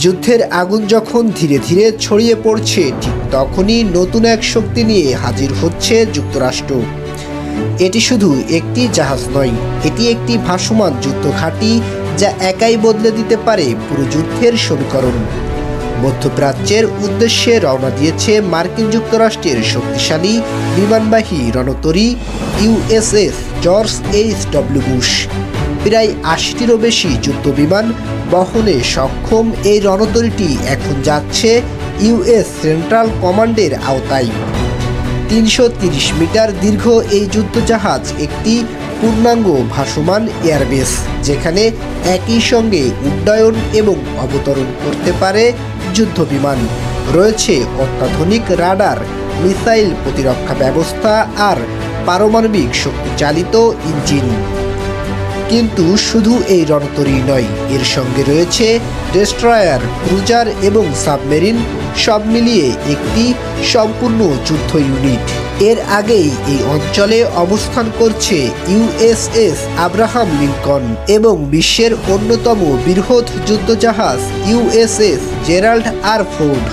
যুদ্ধের আগুন যখন ধীরে ধীরে ছড়িয়ে পড়ছে, ঠিক তখনই নতুন এক শক্তি নিয়ে হাজির হচ্ছে যুক্তরাষ্ট্র। এটি শুধু একটি জাহাজ নয়, এটি একটি ভাসমান যুদ্ধ ঘাঁটি যা একাই বদলে দিতে পারে পুরো যুদ্ধের সমীকরণ। মধ্যপ্রাচ্যের উদ্দেশ্যে রওনা দিয়েছে মার্কিন যুক্তরাষ্ট্রের শক্তিশালী বিমানবাহী রণতরী ইউএসএস জর্জ এইচ.ডব্লিউ. বুশ। প্রায় ৮০টিরও বেশি যুদ্ধবিমান বহনে সক্ষম এই রণতরীটি এখন যাচ্ছে ইউএস সেন্ট্রাল কমান্ডের আওতায়। ৩৩০ মিটার দীর্ঘ এই যুদ্ধজাহাজ একটি পূর্ণাঙ্গ ভাসমান এয়ারবেস, যেখানে একই সঙ্গে উড্ডয়ন এবং অবতরণ করতে পারে যুদ্ধবিমান। রয়েছে অত্যাধুনিক রাডার, মিসাইল প্রতিরক্ষা ব্যবস্থা আর পারমাণবিক শক্তিচালিত ইঞ্জিন। কিন্তু শুধু এই রণতরী নয়, এর সঙ্গে রয়েছে ডেস্ট্রয়ার, ক্রুজার এবং সাবমেরিন, সব মিলিয়ে একটি সম্পূর্ণ যুদ্ধ ইউনিট। এর আগেই এই অঞ্চলে অবস্থান করছে ইউএসএস আব্রাহাম লিঙ্কন এবং বিশ্বের অন্যতম বৃহৎ যুদ্ধজাহাজ ইউএসএস জেরাল্ড আর. ফোর্ড।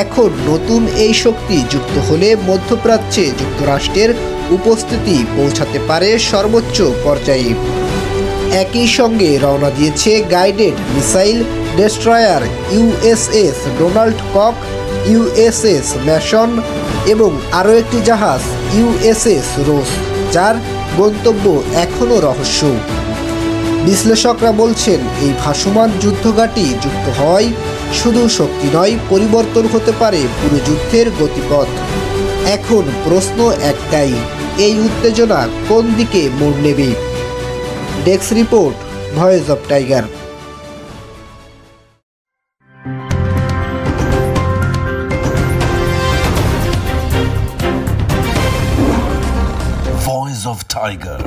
এখন নতুন এই শক্তি যুক্ত হলে মধ্যপ্রাচ্যে যুক্তরাষ্ট্রের উপস্থিতি পৌঁছাতে পারে সর্বোচ্চ পর্যায়ে। একই সঙ্গে রওনা দিয়েছে guided missile destroyer USS Donald Cook, USS Mason এবং আরও একটি জাহাজ ইউএসএস রোস, যার গন্তব্য এখনও রহস্য। বিশ্লেষকরা বলছেন, এই ভাসমান যুদ্ধঘাঁটি যুক্ত হওয়ায় শুধু শক্তি নয়, পরিবর্তন হতে পারে পুরো যুদ্ধের গতিপথ। এখন প্রশ্ন একটাই, এই উত্তেজনা কোন দিকে মোড় নেবে? Desk report, voice of tiger. Voice of Tiger.